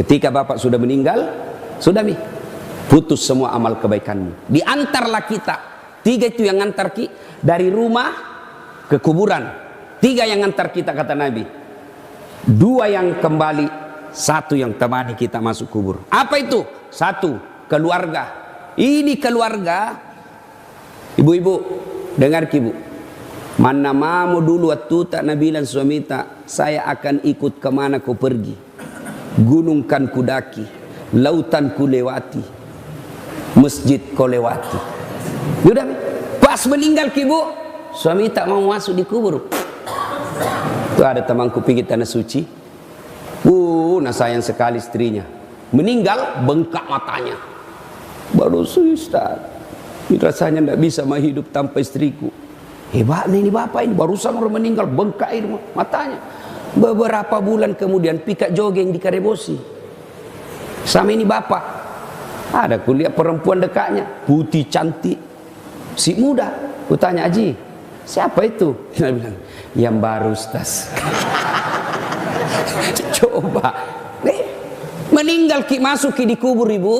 Ketika bapak sudah meninggal, sudah mi, putus semua amal kebaikanmu. Diantarlah kita. 3 itu yang ngantar ki dari rumah ke kuburan. 3 yang ngantar kita kata Nabi. 2 yang kembali, 1 yang temani kita masuk kubur. Apa itu? 1, keluarga. Ini keluarga. Ibu-ibu, dengar ki bu. Mana mau dulu waktu tak Nabi bilang suami tak, saya akan ikut kemana kau pergi. Gunung kan kudaki, lautan ku lewati, masjid kau lewati. Sudah, pas meninggal ki bu, suami tak mau masuk di kubur. Tuh ada temanku pergi tanah suci. Nah sayang sekali istrinya. Meninggal, bengkak matanya. Baru Ustaz, rasanya tidak bisa mah hidup tanpa istriku. Hebat nih ini bapak ini, barusan orang meninggal, bengkak air matanya. Beberapa bulan kemudian pika jogging di Karebosi. Sama ini bapak, ada kuliah perempuan dekatnya, putih cantik, si muda. Kutanya, Haji, siapa itu? Dia bilang, yang baru Ustaz. Coba, meninggal ki masuk ki di kubur ibu,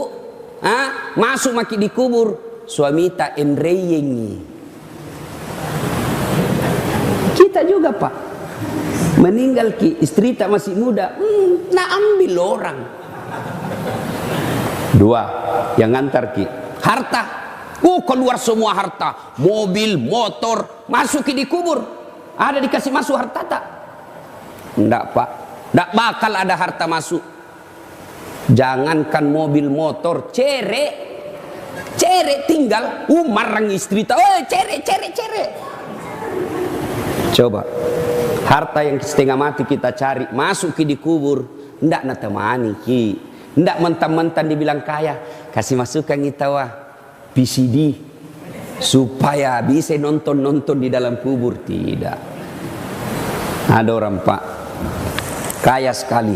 masuk maki di kubur, suami tak enreyengi. Kita juga pak, meninggal ki istri tak masih muda, nak ambil orang. 2 yang ngantar ki harta, keluar semua harta, mobil, motor, masuk ki di kubur. Ada dikasih masuk harta tak? Enggak pak, enggak bakal ada harta masuk. Jangankan mobil, motor, cerek tinggal, marang istri tak, cerek. Coba, harta yang setengah mati kita cari, masuk ki di kubur, ndak na temani ki, ndak mentang-mentang dibilang kaya, kasih masukkan kita wah PCD supaya bisa nonton di dalam kubur. Tidak. Ada orang pak kaya sekali,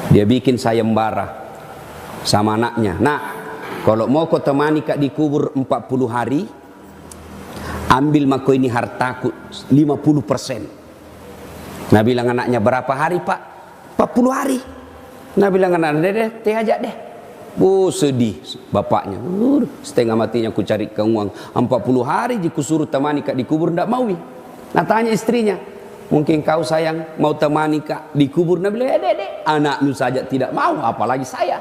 dia bikin sayembara sama anaknya. Nah, kalau mau kau temani kak di kubur 40 hari, ambil mako ini hartaku 50%. Nah bilang anaknya, berapa hari pak? 40 hari. Nah bilang anaknya, deh teh aja deh. Sedih bapaknya. Setengah matinya ku cari ke uang 40 hari ku suruh temani kak di kubur, ndak mau. Nah tanya istrinya, mungkin kau sayang mau temani kak di kubur? Nah bilang, deh anakmu saja tidak mau, apalagi saya.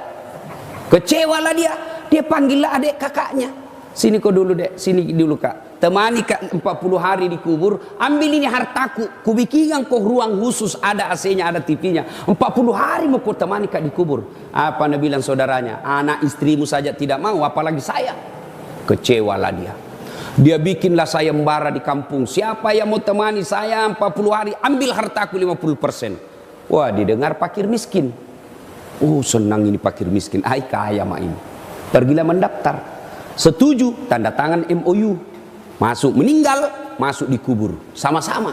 Kecewalah dia. Dia panggillah adik kakaknya. Sini kau dulu dek, sini dulu kak, temani kak 40 hari di kubur, ambil ini hartaku, kubikinkan kau ruang khusus, ada AC-nya, ada TV-nya, 40 hari mau kau temani kak di kubur. Apa Nabi bilang saudaranya, anak istrimu saja tidak mau, apalagi saya. Kecewalah dia. Dia bikinlah sayembara di kampung, siapa yang mau temani saya 40 hari, ambil hartaku 50%. Wah, didengar fakir miskin. Senang ini fakir miskin, kaya mah ini. Pergilah mendaftar. Setuju, tanda tangan MOU, masuk, meninggal, masuk di kubur, sama-sama.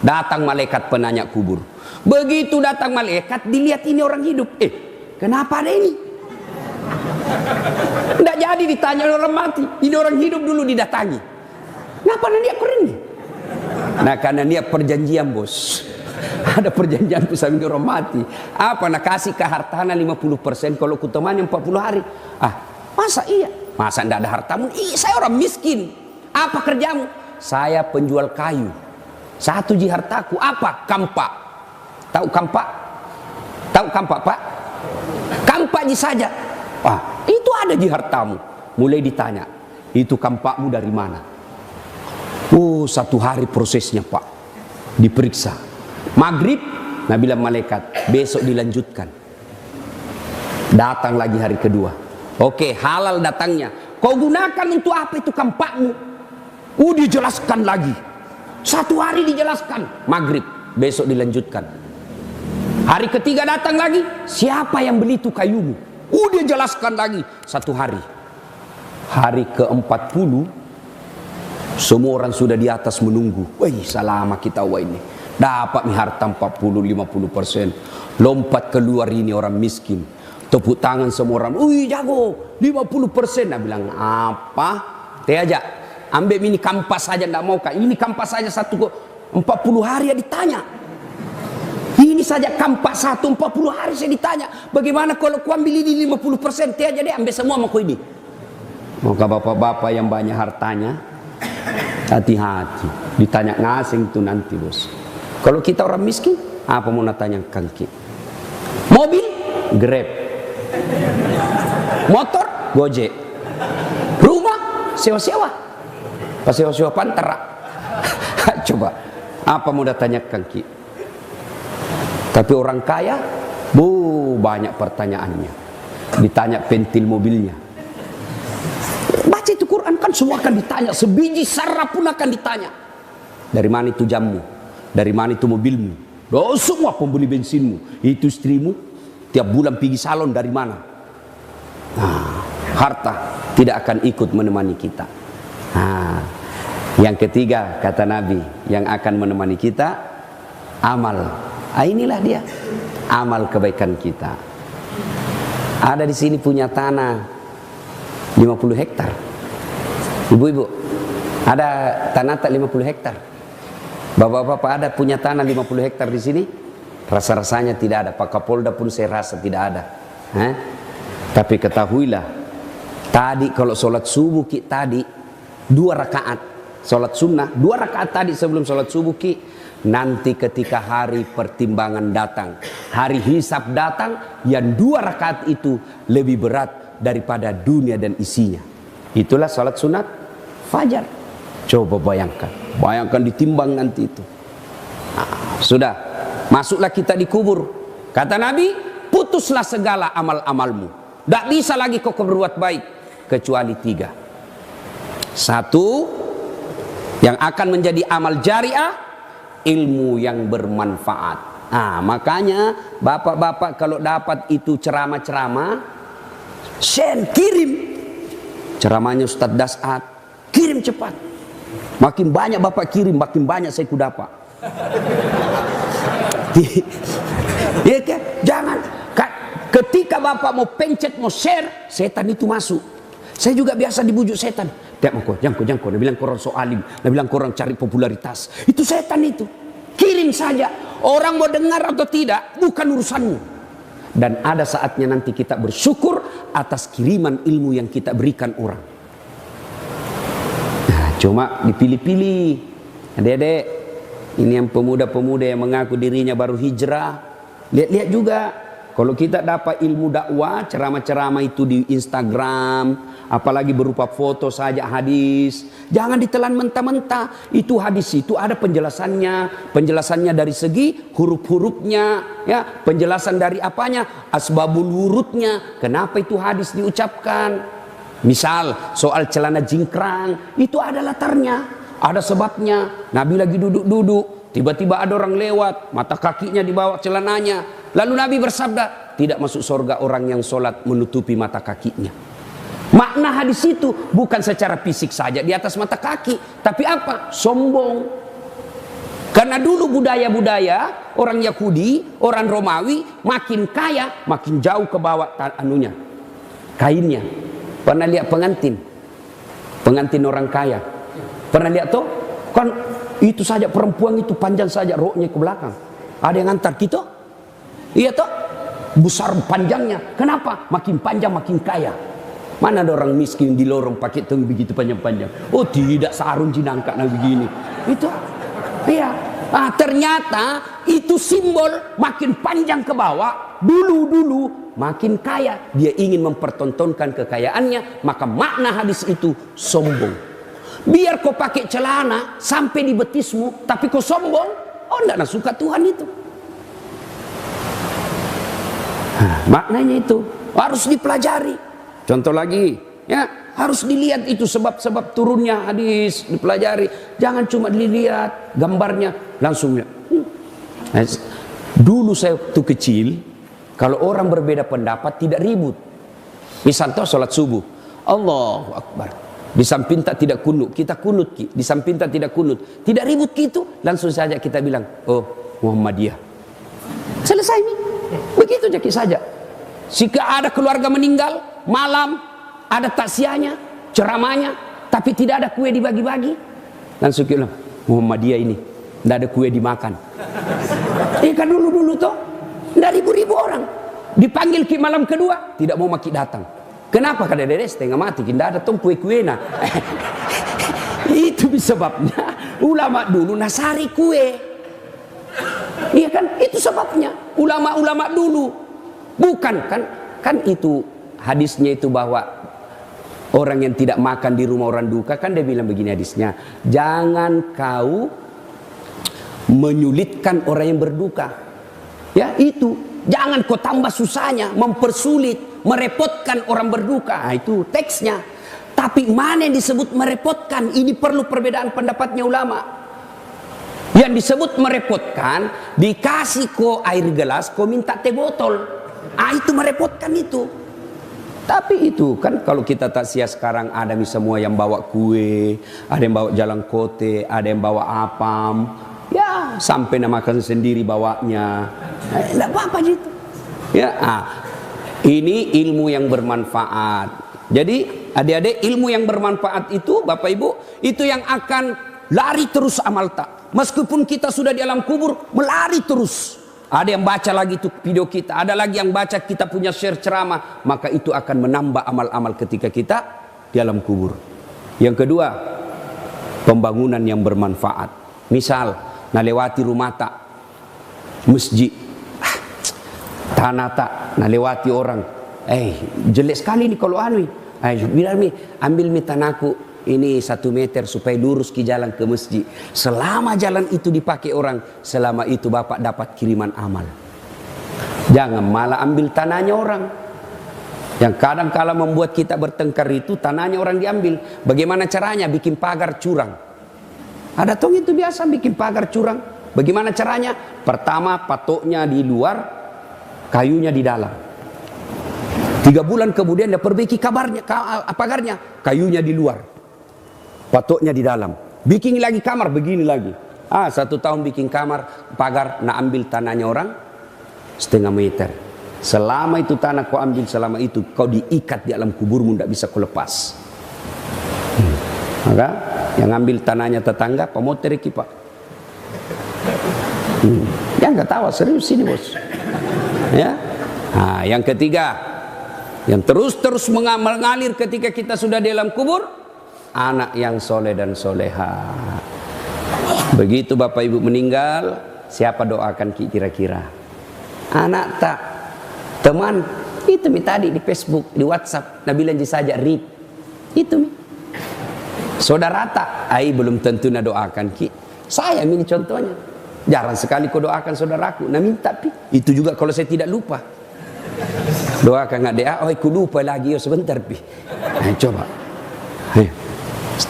Datang malaikat penanya kubur. Begitu datang malaikat, dilihat ini orang hidup. Kenapa ada ini? Tidak jadi ditanya orang mati, ini orang hidup dulu didatangi. Kenapa dia keren nih? Nah karena dia perjanjian bos. Ada perjanjian sama orang mati. Apa nak kasih ke hartana 50% kalau kutemani 40 hari. Masa iya? Masa tidak ada hartamu? Saya orang miskin. Apa kerjamu? Saya penjual kayu. 1 ji hartaku. Apa? Kampak. Tahu kampak? Tahu kampak pak? Kampak ji saja. Itu ada ji hartamu. Mulai ditanya, itu kampakmu dari mana? 1 hari prosesnya pak. Diperiksa. Maghrib, Nabi bilang malaikat, besok dilanjutkan. Datang lagi hari kedua. Oke, halal datangnya. Kau gunakan untuk apa itu kampakmu? Dijelaskan lagi. 1 hari dijelaskan. Maghrib, besok dilanjutkan. Hari ketiga datang lagi. Siapa yang beli itu kayumu? Dia jelaskan lagi. 1 hari. Hari ke-40, semua orang sudah di atas menunggu. Selama kita ini. Dapat harta 40-50%. Lompat keluar ini orang miskin. Tepuk tangan semua orang, jago 50%. Nah bilang apa? Teh aja, ambil ini kampas saja, ndak mau kak. Ini kampas saja 40 hari ya ditanya. Ini saja kampak 140 hari saya ditanya, bagaimana kalau ku ambil ini 50% aja deh, ambil semua mau ku ini. Maka bapak-bapak yang banyak hartanya, hati-hati, ditanya ngasing tuh nanti bos. Kalau kita orang miskin, apa mau tanya kangki? Mobil, Grab. Motor, Gojek. Rumah, sewa-sewa. Pas sewa-sewa pantera. Coba, apa mau tanya kangki? Tapi orang kaya, banyak pertanyaannya. Ditanya pentil mobilnya. Baca itu Quran kan semua akan ditanya. Sebiji sarah pun akan ditanya. Dari mana itu jammu? Dari mana itu mobilmu? Semua pembeli bensinmu. Itu istrimu. Tiap bulan pergi salon dari mana? Nah, harta tidak akan ikut menemani kita. Nah, yang ketiga kata Nabi yang akan menemani kita amal. Inilah dia amal kebaikan kita. Ada di sini punya tanah 50 hektar. Ibu-ibu, ada tanah tak 50 hektar. Bapak-bapak ada punya tanah 50 hektar di sini? Rasa-rasanya tidak ada. Pak Kapolda pun saya rasa tidak ada. Tapi ketahuilah, tadi kalau sholat subuh tadi 2 rakaat sholat sunnah, 2 rakaat tadi sebelum sholat subuh nanti ketika hari pertimbangan datang, hari hisab datang, yang 2 rakaat itu lebih berat daripada dunia dan isinya. Itulah sholat sunat fajar. Coba bayangkan ditimbang nanti itu. Nah, sudah masuklah kita di kubur. Kata Nabi, putuslah segala amal-amalmu. Tidak bisa lagi kau berbuat baik kecuali 3. 1, yang akan menjadi amal jariah, ilmu yang bermanfaat. Nah, makanya bapak-bapak kalau dapat itu ceramah-ceramah, share, kirim. Ceramahnya Ustaz Dasat, kirim cepat. Makin banyak bapak kirim, makin banyak saya ku dapat. Ya kan? Jangan ketika bapak mau pencet, mau share, setan itu masuk. Saya juga biasa dibujuk setan. Jangan kau, dia bilang korang so alim, dia bilang korang cari popularitas. Itu setan itu. Kirim saja. Orang mau dengar atau tidak, bukan urusanmu. Dan ada saatnya nanti kita bersyukur atas kiriman ilmu yang kita berikan orang. Nah, cuma dipilih-pilih. Adik-adik, ini yang pemuda-pemuda yang mengaku dirinya baru hijrah. Lihat-lihat juga. Kalau kita dapat ilmu dakwah, ceramah-ceramah itu di Instagram, apalagi berupa foto saja hadis, jangan ditelan mentah-mentah. Itu hadis itu ada penjelasannya dari segi huruf-hurufnya, ya, penjelasan dari apanya, asbabul wurudnya, kenapa itu hadis diucapkan. Misal soal celana jingkrang, itu ada latarnya, ada sebabnya. Nabi lagi duduk-duduk, tiba-tiba ada orang lewat, mata kakinya di bawah celananya. Lalu Nabi bersabda, tidak masuk surga orang yang sholat menutupi mata kakinya. Makna hadis itu bukan secara fisik saja di atas mata kaki, tapi apa? Sombong. Karena dulu budaya-budaya orang Yahudi, orang Romawi makin kaya, makin jauh ke bawah kainnya. Pernah lihat pengantin orang kaya? Pernah lihat tuh? Kan itu saja perempuan itu panjang saja roknya ke belakang. Ada yang antar kita? Iya toh, besar panjangnya. Kenapa? Makin panjang makin kaya. Mana ada orang miskin di lorong pakai tung begitu panjang-panjang? Oh tidak, sarung jinangka nah begini. Itu, iya. Ternyata itu simbol makin panjang ke bawah. Dulu makin kaya. Dia ingin mempertontonkan kekayaannya. Maka makna hadis itu sombong. Biar kau pakai celana sampai di betismu, tapi kau sombong. Oh tidak suka Tuhan itu. Maknanya itu harus dipelajari. Contoh lagi, ya harus dilihat itu sebab-sebab turunnya hadis, dipelajari. Jangan cuma dilihat gambarnya langsung. Dulu saya waktu kecil, kalau orang berbeda pendapat tidak ribut. Misal toh sholat subuh, Allahu Akbar. Di samping tak tidak kunut, kita kunut di samping tak tidak kunut, tidak ribut gitu, langsung saja kita bilang, oh Muhammadiyah. Selesai nih. Begitu saja. Jika ada keluarga meninggal, malam ada taksiahnya, ceramahnya, tapi tidak ada kue dibagi-bagi, langsung bilang Muhammadiyah ini tidak ada kue dimakan. Kan dulu-dulu toh, dari ribu-ribu orang. Dipanggil ki malam kedua, tidak mau maki datang. Kenapa? Kada dede setengah mati, tidak ada tong kue-kuena. Itu sebabnya ulama dulu nasari kue. Iya kan? Itu sebabnya ulama-ulama dulu. Bukan kan itu hadisnya itu bahwa orang yang tidak makan di rumah orang duka, kan dia bilang begini hadisnya, jangan kau menyulitkan orang yang berduka. Ya, itu. Jangan kau tambah susahnya, mempersulit, merepotkan orang berduka. Nah, itu teksnya. Tapi mana yang disebut merepotkan? Ini perlu perbedaan pendapatnya ulama. Yang disebut merepotkan, dikasih kau air gelas, kau minta teh botol. Itu merepotkan itu. Tapi itu kan kalau kita takziah sekarang ada semua yang bawa kue, ada yang bawa jalan kote, ada yang bawa apam. Ya, sampai makan sendiri bawanya. Tidak apa-apa gitu. Ya, ini ilmu yang bermanfaat. Jadi, adik-adik, ilmu yang bermanfaat itu, Bapak Ibu, itu yang akan lari terus amal tak. Meskipun kita sudah di alam kubur, melari terus. Ada yang baca lagi itu video kita, ada lagi yang baca kita punya share ceramah, maka itu akan menambah amal-amal ketika kita di alam kubur. Yang kedua, pembangunan yang bermanfaat. Misal, nalewati rumah tak, masjid, tanah tak, nalewati orang, jelek sekali nih kalau bilang mi, ambil mi tanahku ini 1 meter supaya lurus ke jalan ke masjid. Selama jalan itu dipakai orang, selama itu Bapak dapat kiriman amal. Jangan malah ambil tanahnya orang. Yang kadang kala membuat kita bertengkar itu tanahnya orang diambil. Bagaimana caranya? Bikin pagar curang. Ada tong itu biasa bikin pagar curang. Bagaimana caranya? Pertama patoknya di luar, kayunya di dalam. 3 bulan kemudian dia perbaiki pagarnya, kayunya di luar, patoknya di dalam. Bikin lagi kamar begini lagi. 1 tahun bikin kamar, pagar, nak ambil tanahnya orang 0,5 meter. Selama itu tanah kau ambil, selama itu kau diikat di alam kuburmu, tidak bisa kau lepas. Maka yang ambil tanahnya tetangga, pemotor iki pak. Ya nggak tahu, serius ini bos. Ya. Yang ketiga, yang terus mengalir ketika kita sudah di alam kubur, anak yang soleh dan soleha. Begitu Bapak Ibu meninggal, siapa doakan kira-kira? Anak tak, teman, itu mi tadi di Facebook, di WhatsApp, Nabila saja read, itu mi. Saudara tak, belum tentu na doakan ki. Saya ini contohnya, jarang sekali kau doakan saudaraku, na minta pi. Itu juga kalau saya tidak lupa. Doakan nggak dia, aku lupa lagi, sebentar pi. Coba.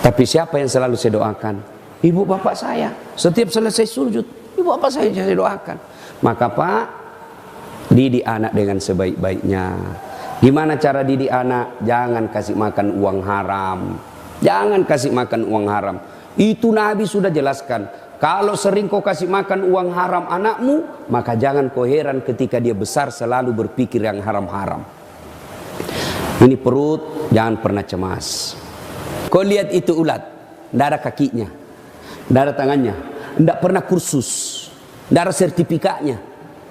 Tapi siapa yang selalu saya doakan? Ibu bapak saya. Setiap selesai sujud, ibu bapak saya doakan. Maka Pak, didik anak dengan sebaik-baiknya. Gimana cara didik anak? Jangan kasih makan uang haram. Jangan kasih makan uang haram. Itu Nabi sudah jelaskan. Kalau sering kau kasih makan uang haram anakmu, maka jangan kau heran ketika dia besar selalu berpikir yang haram-haram. Ini perut, jangan pernah cemas. Kau lihat itu ulat, tidak ada kakinya, tidak ada tangannya, tidak pernah kursus, tidak ada sertifikatnya,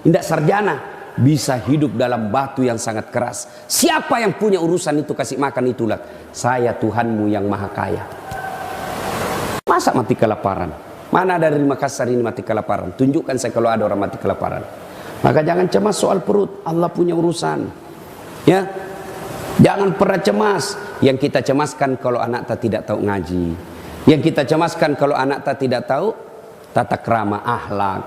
tidak sarjana, bisa hidup dalam batu yang sangat keras. Siapa yang punya urusan itu kasih makan itu ulat? Saya Tuhanmu yang maha kaya. Masa mati kelaparan? Mana ada dari Makassar ini mati kelaparan? Tunjukkan saya kalau ada orang mati kelaparan. Maka jangan cemas soal perut, Allah punya urusan. Ya, jangan pernah cemas. Yang kita cemaskan kalau anak tak tidak tahu ngaji. Yang kita cemaskan kalau anak tak tidak tahu tata krama, akhlak.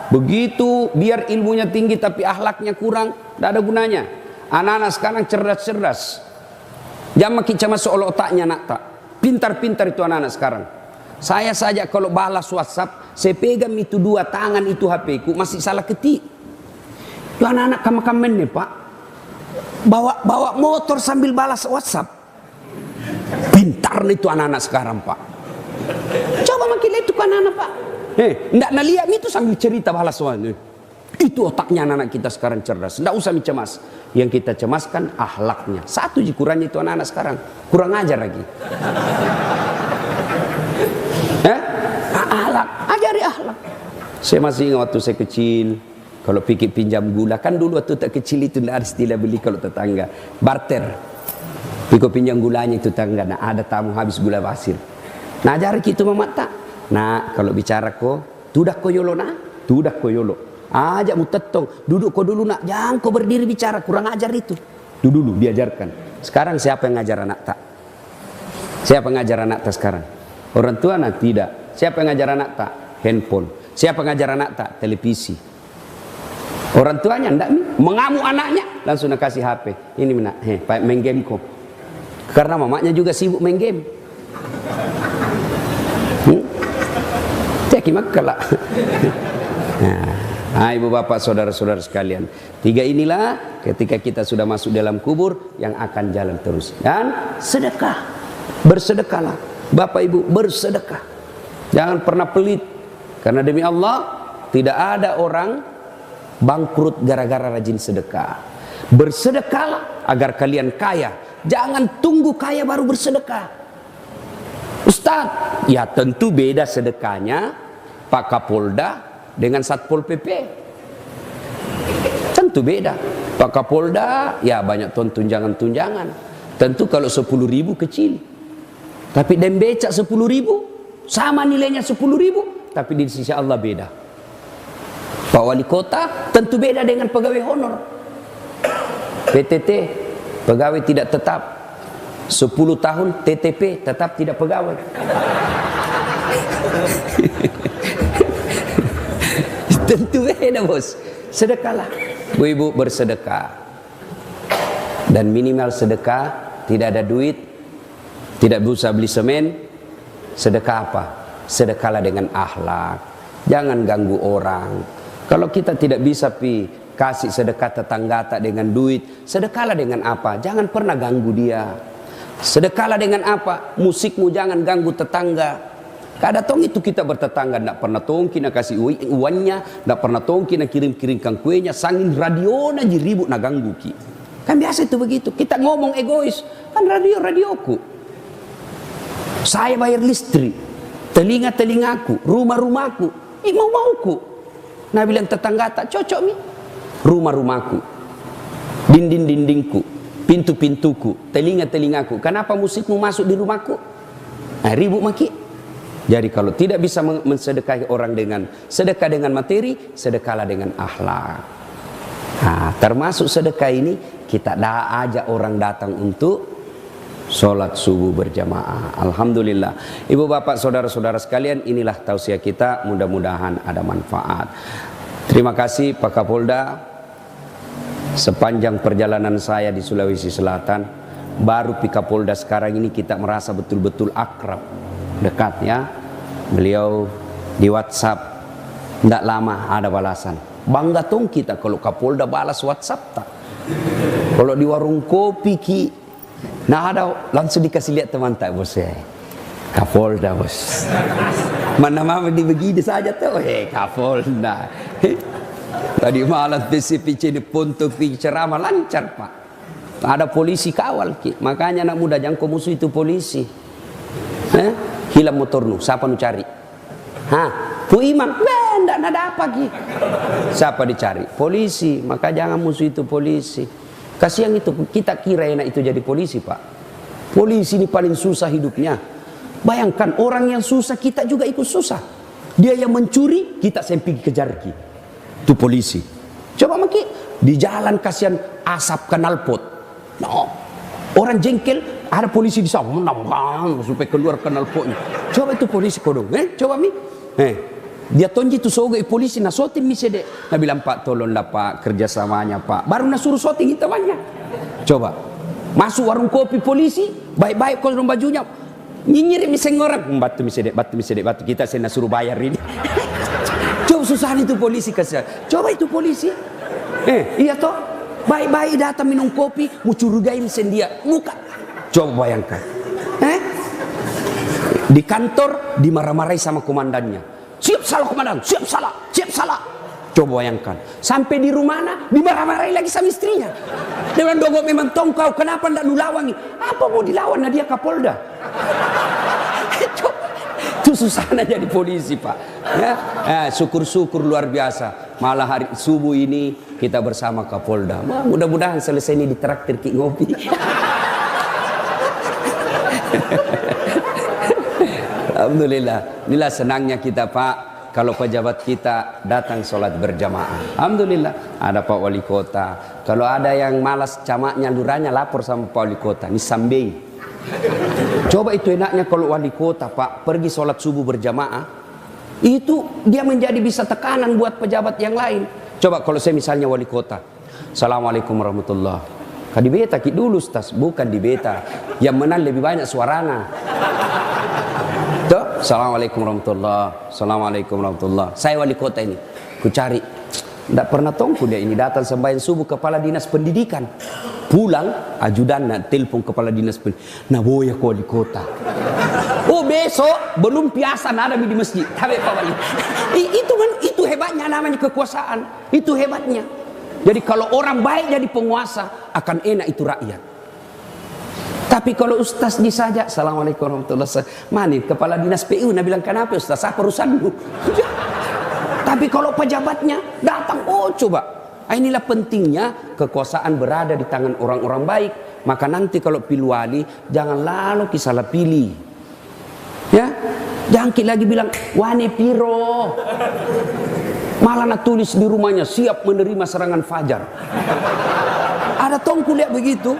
Begitu biar ilmunya tinggi tapi akhlaknya kurang, tidak ada gunanya. Anak-anak sekarang cerdas-cerdas. Jangan makin cemas soal otaknya nak tak. Pintar-pintar itu anak-anak sekarang. Saya saja kalau balas WhatsApp, saya pegang itu 2 tangan itu HP ku masih salah ketik. Itu anak-anak kamen nih pak, bawa motor sambil balas WhatsApp. Pintar itu anak-anak sekarang pak. Coba makin lihat itu anak-anak pak. Nggak nalihat itu sambil cerita balas WhatsApp. Itu otaknya anak-anak kita sekarang cerdas. Nggak usah cemas. Yang kita cemaskan akhlaknya. Satu kurangnya itu anak-anak sekarang kurang ajar lagi. Akhlak, ajari akhlak. Saya masih ingat waktu saya kecil, kalau pikir pinjam gula, kan dulu waktu tak kecil itu tidak ada istilah beli kalau tetangga, barter. Pikir pinjam gulanya itu tetangga, nah ada tamu habis gula pasir. Nah ajar gitu mama tak. Nah kalau bicara ko, tudak ko yolo nah, tudak ko yolo. Ajak mu tetong, duduk ko dulu nak, jangan ko berdiri bicara, kurang ajar itu. Dulu diajarkan. Sekarang siapa yang ngajar anak tak? Siapa yang ngajar anak tak sekarang? Orang tua nak tidak. Siapa yang ngajar anak tak? Handphone. Siapa yang ngajar anak tak? Televisi. Orang tuanya ndak mengamuk anaknya, langsung nak kasih HP. Ini nak, main game kok. Karena mamanya juga sibuk main game. Cek makala. Nah, ibu bapak saudara-saudara sekalian, tiga inilah ketika kita sudah masuk dalam kubur yang akan jalan terus. Dan sedekah, bersedekahlah, bapak ibu bersedekah. Jangan pernah pelit, karena demi Allah tidak ada orang bangkrut gara-gara rajin sedekah. Bersedekahlah agar kalian kaya. Jangan tunggu kaya baru bersedekah. Ustaz, ya tentu beda sedekahnya Pak Kapolda dengan Satpol PP. Tentu beda. Pak Kapolda ya banyak tunjangan-tunjangan. Tentu kalau 10.000 kecil. Tapi dem becak 10.000 sama nilainya 10.000, tapi di sisi Allah beda. Pak Wali Kota tentu beda dengan pegawai honor. PTT, pegawai tidak tetap. 10 tahun TTP tetap tidak pegawai. Tentu beda bos. Sedekahlah, bu ibu bersedekah. Dan minimal sedekah, tidak ada duit, tidak bisa beli semen. Sedekah apa? Sedekahlah dengan akhlak. Jangan ganggu orang. Kalau kita tidak bisa kasih sedekah tetangga tak dengan duit, sedekahlah dengan apa? Jangan pernah ganggu dia. Sedekahlah dengan apa? Musikmu jangan ganggu tetangga. Kada tong itu kita bertetangga, tidak pernah tong kita kasih uangnya, tidak pernah tong kita kirim-kirimkan kuenya, sangin radio na ribut na ganggu ki. Kan biasa itu begitu. Kita ngomong egois, kan radioku. Saya bayar listrik, telingaku, rumahku, mau-mauku. Nah bilang tetangga tak cocok mi. Rumahku, dinding-dindingku, pintu-pintuku, telingaku. Kenapa musikmu masuk di rumahku? Nah, ribut maki. Jadi kalau tidak bisa mensedekahi orang dengan sedekah dengan materi, sedekahlah dengan akhlak. Nah, termasuk sedekah ini kita ajak orang datang untuk sholat subuh berjamaah. Alhamdulillah. Ibu bapak saudara-saudara sekalian, inilah tausiah kita, mudah-mudahan ada manfaat. Terima kasih Pak Kapolda. Sepanjang perjalanan saya di Sulawesi Selatan, baru Pak Kapolda sekarang ini kita merasa betul-betul akrab, dekat ya. Beliau di WhatsApp tidak lama ada balasan. Bangga tong kita kalau Kapolda balas WhatsApp tak. Kalau di warung kopi ki, nah ada langsung dikasih lihat teman tak bos ya. Kapolda bos. Mana mama di begini saja tuh, Kapolda. Tadi malam PCPC di Ponto ceramah lancar pak. Ada polisi kawal ki, makanya anak muda jangan kau musuh itu polisi. Hilang motor nu, siapa nu cari? Bu Imam, ndak ada apa ki? Siapa dicari? Polisi, maka jangan musuh itu polisi. Kasihan itu, kita kira enak itu jadi polisi pak. Polisi ini paling susah hidupnya. Bayangkan orang yang susah kita juga ikut susah. Dia yang mencuri, kita sampai kejar ki. Itu polisi. Coba maki di jalan kasihan asap knalpot. No. Orang jengkel, ada polisi di sana menambang supaya keluar knalpotnya. Coba itu polisi kodong, coba mi. Dia tonji tu sogo polisi na soting mi sede. Nah bilang Pak tolonglah Pak kerjasamanya Pak. Baru na suruh soting itu banyak. Coba masuk warung kopi polisi, baik-baik kodong bajunya. Nyinyir mi orang, batu mi sede, batu kita saya suruh bayar ini. Coba susah itu polisi kasih. Coba itu polisi. Iya toh. Baik-baik datang minum kopi, mau curigain sendia muka. Coba bayangkan. Di kantor dimarah-marahi sama komandannya. Siap salah komandan, siap salah. Coba bayangkan. Sampai di rumah dimarah-marahi lagi sama istrinya. Dia bilang dogo memang tongkau, kenapa ndak lu lawangi? Apa mau dilawan? Nah dia Kapolda. Itu Itu susahnya jadi polisi, Pak. Ya, syukur-syukur luar biasa. Malah hari subuh ini kita bersama Kapolda. Mudah-mudahan selesai ini ditraktir ki ngopi. Alhamdulillah. Inilah senangnya kita, Pak. Kalau pejabat kita datang sholat berjamaah, alhamdulillah. Ada Pak Wali Kota. Kalau ada yang malas camaknya lurahnya lapor sama Pak Wali Kota. Ini sambing. Coba itu enaknya kalau Wali Kota, Pak, pergi sholat subuh berjamaah. Itu dia menjadi bisa tekanan buat pejabat yang lain. Coba kalau saya misalnya Wali Kota, Assalamualaikum warahmatullah. Di beta ki dulu, Ustaz. Bukan di beta. Yang menang lebih banyak suarana. Tuh, Assalamualaikum warahmatullah. Assalamualaikum warahmatullah. Saya Wali Kota ini, ku cari. Tidak pernah tongku dia ini datang sembahyang subuh kepala dinas pendidikan. Pulang ajudan nak telepon kepala dinas pendidikan. Nah boya ke Wali Kota. Oh besok belum biasa ada di masjid. Tapi Pak Wali. Itu hebatnya namanya kekuasaan. Itu hebatnya. Jadi kalau orang baik jadi penguasa akan enak itu rakyat. Tapi kalau ustaz disaja, Assalamualaikum warahmatullahi wabarakatuh. Mana kepala dinas PU, bilang kenapa ustaz? Apa urusanmu? Tapi kalau pejabatnya datang, oh coba. Inilah pentingnya kekuasaan berada di tangan orang-orang baik. Maka nanti kalau pilih wali, jangan lalu salah pilih. Ya, jangan lagi bilang wani piro. Malah nak tulis di rumahnya siap menerima serangan fajar. Ada tongku lihat begitu.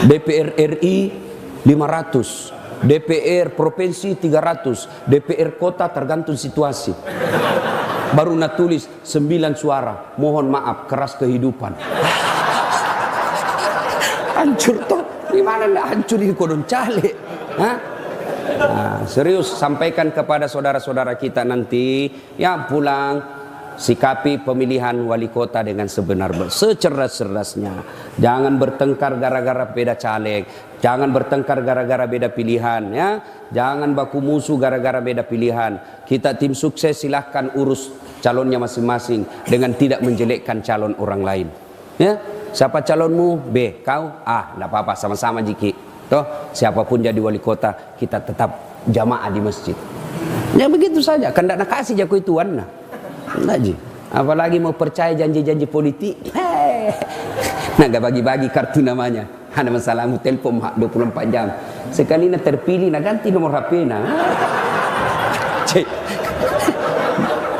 DPR RI 500, DPR provinsi 300, DPR kota tergantung situasi. Baru nak tulis 9 suara, mohon maaf keras kehidupan. Hancur toh, di mana nak hancur ini kodon cale? Nah, serius sampaikan kepada saudara-saudara kita nanti yang pulang. Sikapi pemilihan wali kota dengan secerdas-cerdasnya. Jangan bertengkar gara-gara beda caleg. Jangan bertengkar gara-gara beda pilihan. Ya. Jangan baku musuh gara-gara beda pilihan. Kita tim sukses silahkan urus calonnya masing-masing dengan tidak menjelekkan calon orang lain. Ya. Siapa calonmu? B. Kau? A. Tidak apa-apa, sama-sama Jiki. Toh, siapapun jadi wali kota, kita tetap jamaah di masjid. Ya begitu saja. Kan tidak nak kasih jago itu warna. Lagi, apalagi mau percaya janji-janji politik. Nah, gak bagi-bagi kartu namanya. Ada masalahmu telepon 24 jam. Sekali nak terpilih, nak ganti nomor HP nah.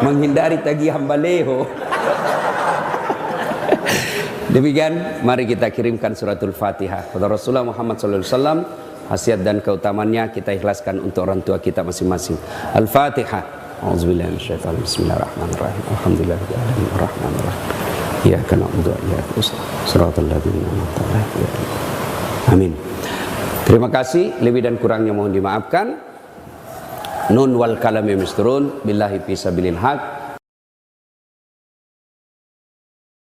Menghindari tagihan baleho. Demikian, mari kita kirimkan suratul Fatihah kepada Rasulullah Muhammad SAW. Khasiat dan keutamannya kita ikhlaskan untuk orang tua kita masing-masing. Al-Fatihah. A'udzubillahi minasyaitonir rajim. Bismillahirrahmanirrahim. Alhamdulillahirabbil alamin arrahmanir rahim. Iyyaka na'budu wa iyyaka nasta'in. Shiratal ladzina an'amta 'alaihim. Amin. Terima kasih, lebih dan kurangnya mohon dimaafkan. Nun wal kalami misturun billahi fi sabilil haq.